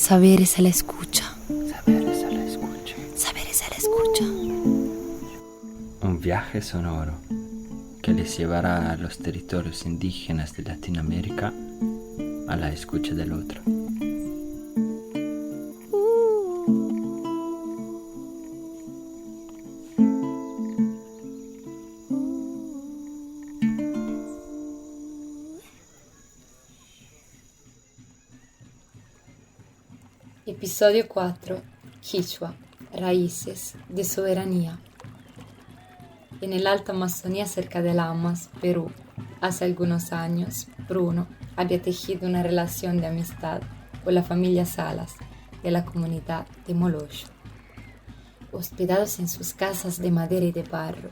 Saberes a la escucha. Saberes a la escucha. Saberes a la escucha. Un viaje sonoro que les llevará a los territorios indígenas de Latinoamérica a la escucha del otro. Episodio 4. Quichua. Raíces de soberanía. En el Alta Amazonía, cerca de Lamas, Perú, hace algunos años, Bruno había tejido una relación de amistad con la familia Salas de la comunidad de Molosho. Hospedados en sus casas de madera y de barro,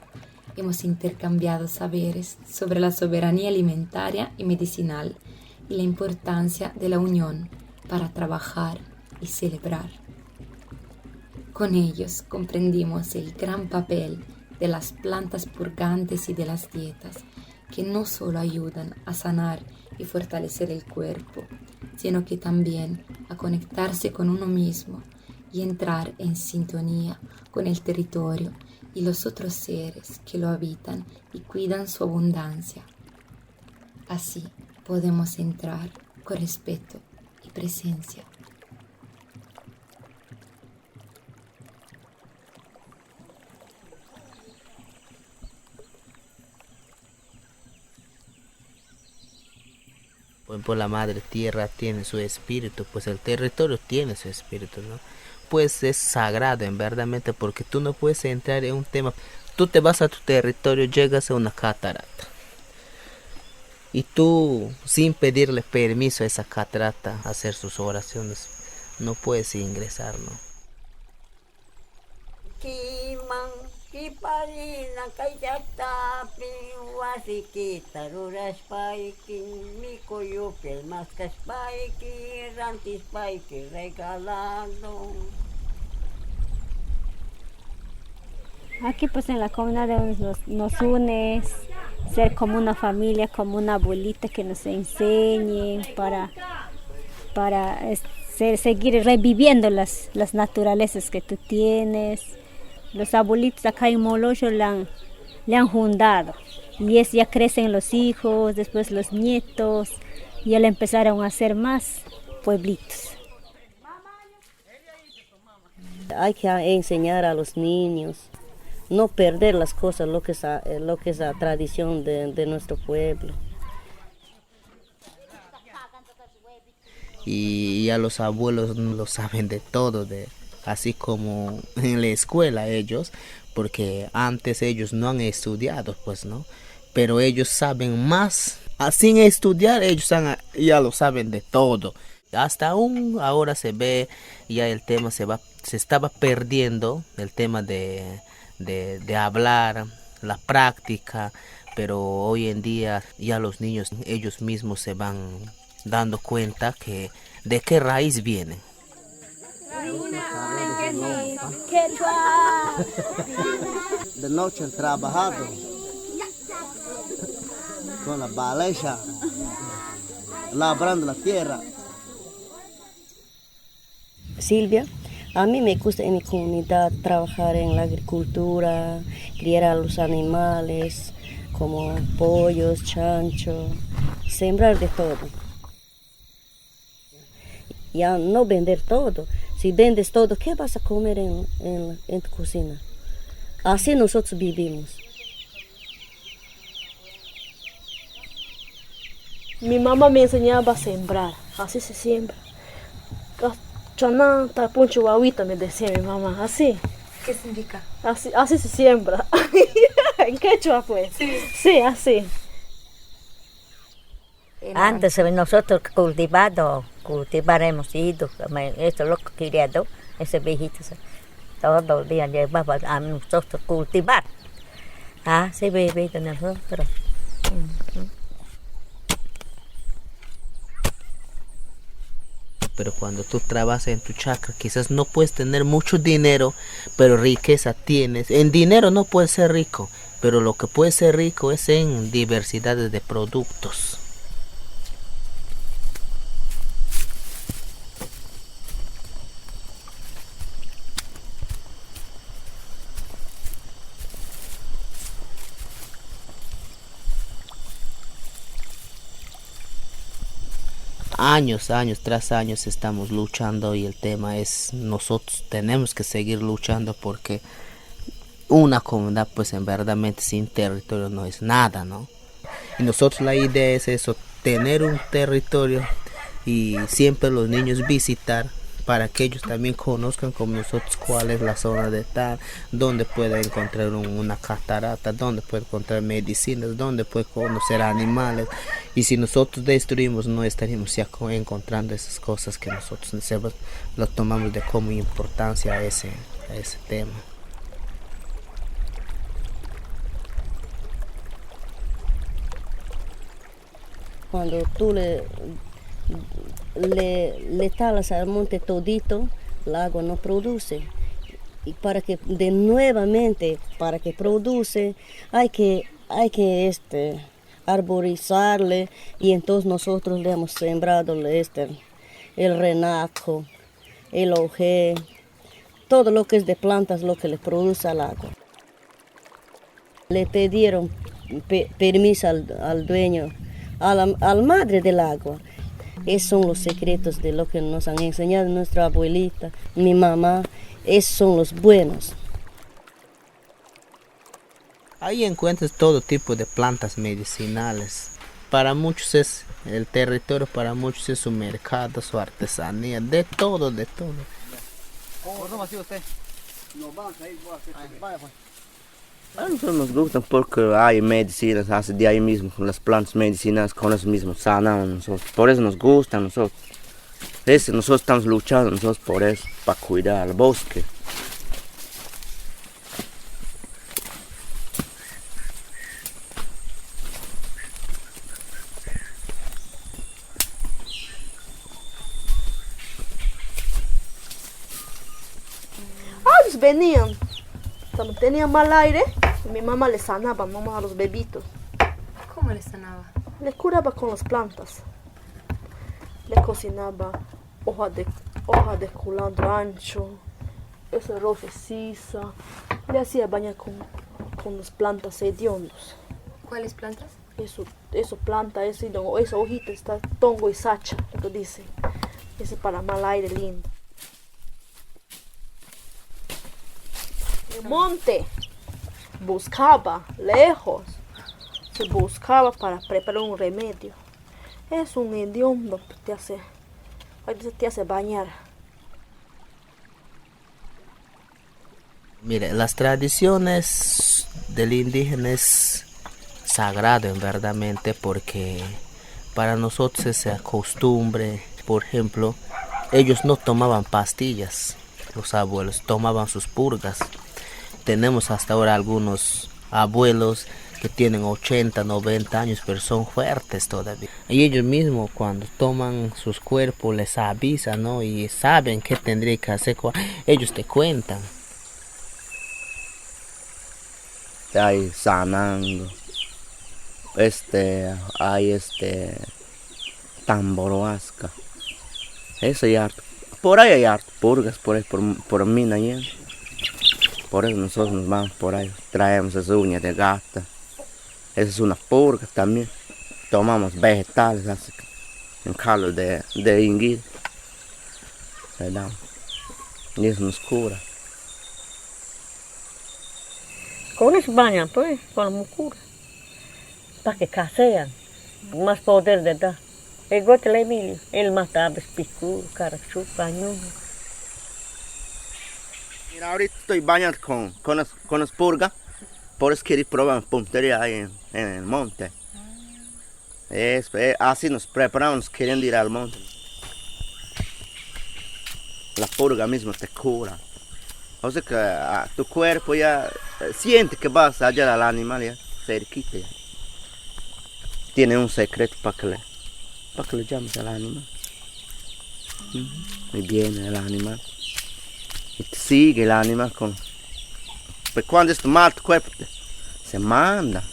hemos intercambiado saberes sobre la soberanía alimentaria y medicinal y la importancia de la unión para trabajar y celebrar. Con ellos comprendimos el gran papel de las plantas purgantes y de las dietas, que no solo ayudan a sanar y fortalecer el cuerpo, sino que también a conectarse con uno mismo y entrar en sintonía con el territorio y los otros seres que lo habitan y cuidan su abundancia. Así podemos entrar con respeto y presencia. Pues la madre tierra tiene su espíritu, pues el territorio tiene su espíritu, ¿no? Pues es sagrado en verdad, porque tú no puedes entrar en un tema. Tú te vas a tu territorio, llegas a una catarata y tú, sin pedirle permiso a esa catarata a hacer sus oraciones, no puedes ingresar, ¿no? Kiparina kayatapi wasikita rurashpayki mikuyupil maskashpayki rantispayki regalando. Aquí pues en la comunidad nos une ser como una familia, como una abuelita que nos enseñe para seguir reviviendo las naturalezas que tú tienes. Los abuelitos acá en Molosho le han fundado y ya crecen los hijos, después los nietos, y ya le empezaron a hacer más pueblitos. Hay que enseñar a los niños, no perder las cosas, lo que es la tradición de nuestro pueblo. Y a los abuelos lo saben de todo, así como en la escuela ellos, porque antes ellos no han estudiado, pues, ¿no? Pero ellos saben más, sin estudiar ellos ya lo saben de todo. Hasta aún ahora se ve, ya el tema se estaba perdiendo, el tema de hablar, la práctica, pero hoy en día ya los niños ellos mismos se van dando cuenta de qué raíz vienen. De noche han trabajado con la balecha, labrando la tierra. Silvia, a mí me gusta en mi comunidad trabajar en la agricultura, criar a los animales como pollos, chancho, sembrar de todo. Ya no vender todo. Si vendes todo, ¿qué vas a comer en tu cocina? Así nosotros vivimos. Mi mamá me enseñaba a sembrar, así se siembra. Chaná, tapuncho, guaguita, me decía mi mamá, así. ¿Qué significa? Así se siembra. En quechua, pues. Sí, así. Antes nosotros cultivaremos ido, eso es lo que quería yo, ese viejito todos los días llevaba a nosotros cultivar. Sí, vivido nosotros. Pero cuando tú trabajas en tu chacra, quizás no puedes tener mucho dinero, pero riqueza tienes. En dinero no puedes ser rico, pero lo que puede ser rico es en diversidades de productos. años tras años estamos luchando y el tema es nosotros tenemos que seguir luchando porque una comunidad pues en verdad sin territorio no es nada, ¿no? Y nosotros la idea es eso, tener un territorio y siempre los niños visitar para que ellos también conozcan como nosotros cuál es la zona de tal, dónde puede encontrar una catarata, dónde puede encontrar medicinas, dónde puede conocer animales. Y si nosotros destruimos no estaríamos ya encontrando esas cosas que nosotros lo tomamos de como importancia a ese tema. Cuando tú le talas al monte todito, el agua no produce. Y para que para que produce, hay que arborizarle, y entonces nosotros le hemos sembrado el renaco, el ojé, todo lo que es de plantas, lo que le produce al agua. Le pidieron permiso al dueño, a la madre del agua. Esos son los secretos de lo que nos han enseñado nuestra abuelita, mi mamá. Esos son los buenos. Ahí encuentras todo tipo de plantas medicinales. Para muchos es el territorio, para muchos es su mercado, su artesanía, de todo, de todo. A nosotros nos gustan porque hay medicinas, así de ahí mismo, con las plantas medicinales, con eso mismo sanamos nosotros. Por eso nos gustan nosotros. Nosotros estamos luchando nosotros por eso, para cuidar el bosque. Ellos venían, cuando tenían mal aire, mi mamá les sanaba, a los bebitos. ¿Cómo les sanaba? Les curaba con las plantas. Le cocinaba hoja de culantro ancho, ese rosa sisa. Le hacía bañar con las plantas hediondos. ¿Cuáles plantas? Eso planta, esa hojita está tongo y sacha, lo que dicen. Ese para mal aire lindo. El monte buscaba lejos, se buscaba para preparar un remedio. Es un hediondo que te hace bañar. Mire, las tradiciones del indígena es sagrado en verdaderamente porque para nosotros esa costumbre, por ejemplo, ellos no tomaban pastillas, los abuelos tomaban sus purgas. Tenemos hasta ahora algunos abuelos que tienen 80, 90 años, pero son fuertes todavía. Y ellos mismos cuando toman sus cuerpos les avisan, ¿no? Y saben qué tendría que hacer. Ellos te cuentan. Hay sanando. Hay tamboroasca. Eso hay harto. Por ahí hay harto purgas, por mina allá. Por eso nosotros nos vamos por ahí, traemos esas uñas de gata. Esa es una purga también. Tomamos vegetales, así en caldo de inguir. Y eso nos cura. Con eso bañan, pues, con la mucura. Para que casean. Más poder de dar. El gote de Emilio, él mataba picudo, carachú, pañuelo. Mira, ahorita estoy bañando con las purgas, por eso quiero probar puntería ahí en el monte. Así nos preparamos queriendo ir al monte. La purga mismo te cura. O sea que tu cuerpo ya siente que vas a hallar al animal ya cerquita. Ya. Tiene un secreto para que le llames al animal. Y viene el animal. Y te sigue el animal con... Pero cuando es tu mal, tu cuerpo se manda.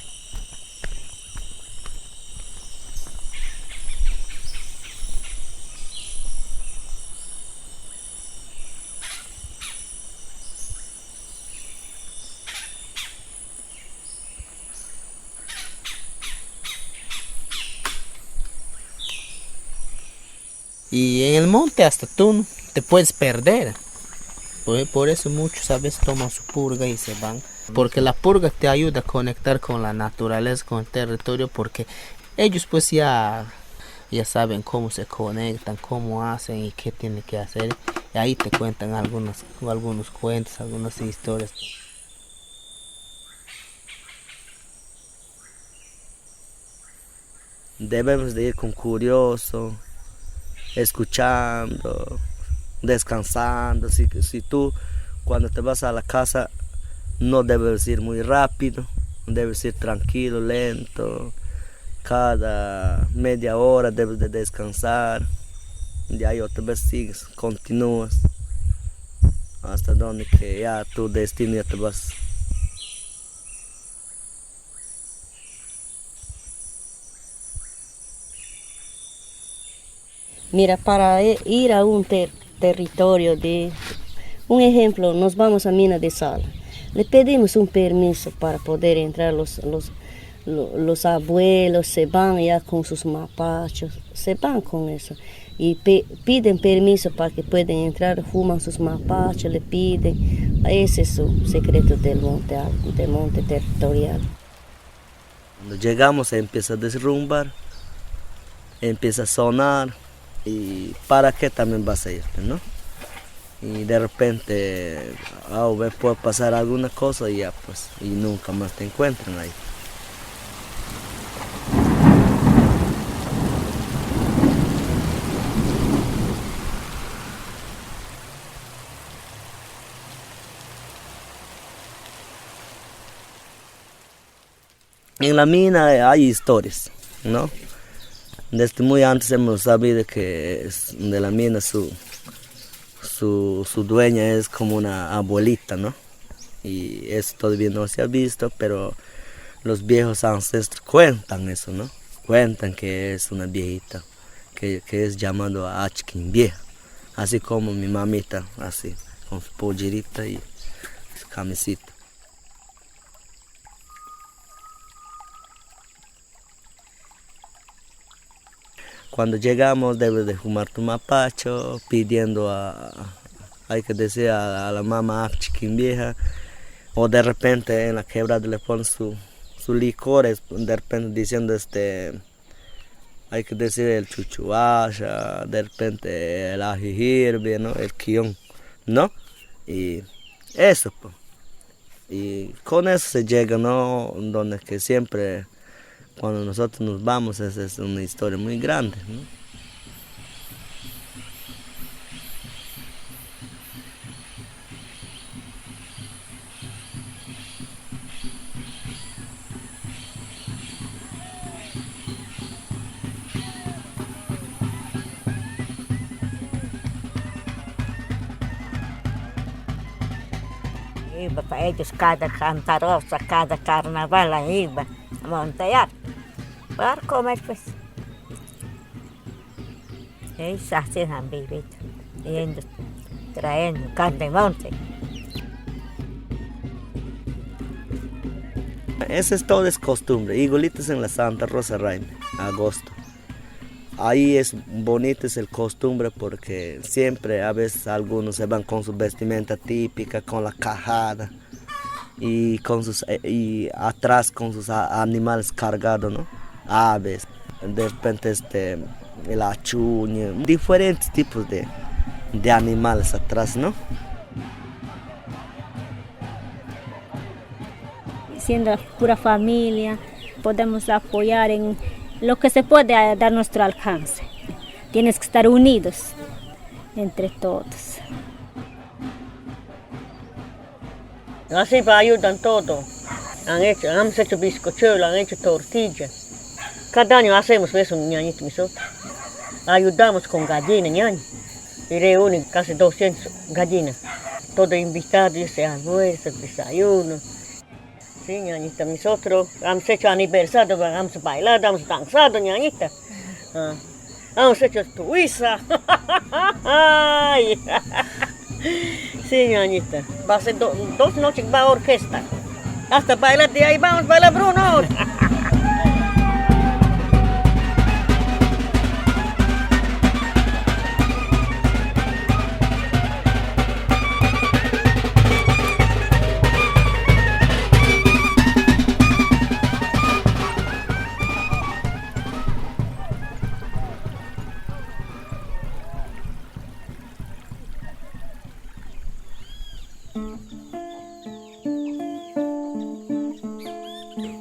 Y en el monte hasta tú te puedes perder. Por eso muchos a veces toman su purga y se van. Porque la purga te ayuda a conectar con la naturaleza, con el territorio, porque ellos pues ya saben cómo se conectan, cómo hacen y qué tienen que hacer. Y ahí te cuentan algunos cuentos, algunas historias. Debemos de ir con curioso, escuchando, descansando. Si tú cuando te vas a la casa no debes ir muy rápido, debes ir tranquilo, lento. Cada media hora debes de descansar. De ahí otra vez sigues, continúas hasta donde que ya tu destino ya te vas. Mira, para ir a un territorio un ejemplo, nos vamos a Mina de Sal. Le pedimos un permiso para poder entrar. Los abuelos se van ya con sus mapachos, se van con eso. Y piden permiso para que puedan entrar, fuman sus mapachos, le piden. Ese es su secreto del monte territorial. Cuando llegamos empieza a derrumbar, empieza a sonar. ¿Y para qué también vas a irte, no? Y de repente puede pasar alguna cosa y ya pues, y nunca más te encuentran ahí. En la mina hay historias, ¿no? Desde muy antes hemos sabido que de la mina su dueña es como una abuelita, ¿no? Y eso todavía no se ha visto, pero los viejos ancestros cuentan eso, ¿no? Cuentan que es una viejita, que es llamado a Achkin vieja, así como mi mamita, así, con su pollerita y su camisita. Cuando llegamos debes de fumar tu mapacho, pidiendo hay que decir a la mamá Achkin vieja, o de repente en la quebrada le ponen su licor, de repente diciendo hay que decir el chuchuasha, de repente el ajijirbe, ¿no? El quión, ¿no? Y eso, pues. Y con eso se llega, ¿no? Donde que siempre, cuando nosotros nos vamos, es una historia muy grande, ¿no? Iba para ellos cada cantarosa, cada carnaval ahí iba a montear para comer pues. Ellos así han vivido, yendo, trayendo carne de monte. Eso es todo, es costumbre, igualitos en la Santa Rosa Raime, agosto. Ahí es bonito, es el costumbre porque siempre a veces algunos se van con su vestimenta típica, con la cajada y atrás con sus animales cargados, ¿no? Aves, de repente el achuño, diferentes tipos de animales atrás, ¿no? Siendo pura familia, podemos apoyar en lo que se puede dar nuestro alcance. Tienes que estar unidos entre todos. Así para ayudan todo. Hemos hecho bizcochuelo, han hecho tortillas. Cada año hacemos eso, ñañito nosotros. Ayudamos con gallinas, ñaño. Y reúnen casi 200 gallinas. Todos invitados, ese almuerzo, desayuno. Sí, ñañita, nosotros hemos hecho aniversario, hemos bailado, hemos danzado, ñañita. Hemos hecho tuiza. Sí, ñañita. Va a ser 2 noches, va a orquesta. Hasta bailar de ahí, vamos a bailar Bruno ahora.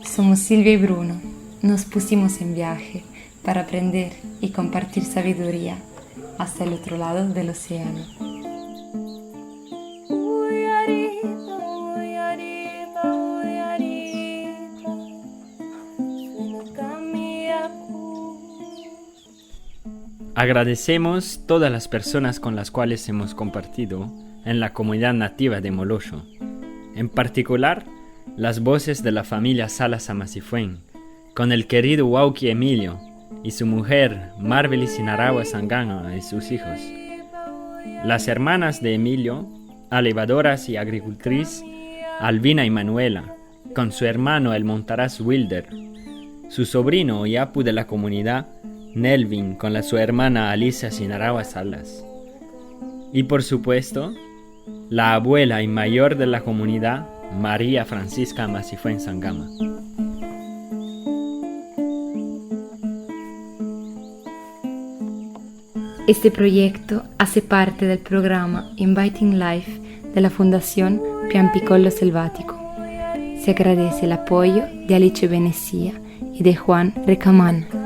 Somos Silvia y Bruno. Nos pusimos en viaje para aprender y compartir sabiduría hasta el otro lado del océano. Agradecemos todas las personas con las cuales hemos compartido en la comunidad nativa de Molosho, en particular las voces de la familia Salas Amasifuen, con el querido Wauki Emilio y su mujer Marbelis Sinaragua Sangana y sus hijos, las hermanas de Emilio, alevadoras y agricultriz Albina y Manuela, con su hermano el Montaraz Wilder, su sobrino y apu de la comunidad Nelvin con su hermana Alicia Sinaragua Salas, y por supuesto la abuela y mayor de la comunidad María Francisca Amasifuen Sangama. Este proyecto hace parte del programa Inviting Life de la Fundación Pian Piccolo Selvático. Se agradece el apoyo de Alice Venecia y de Juan Recamán.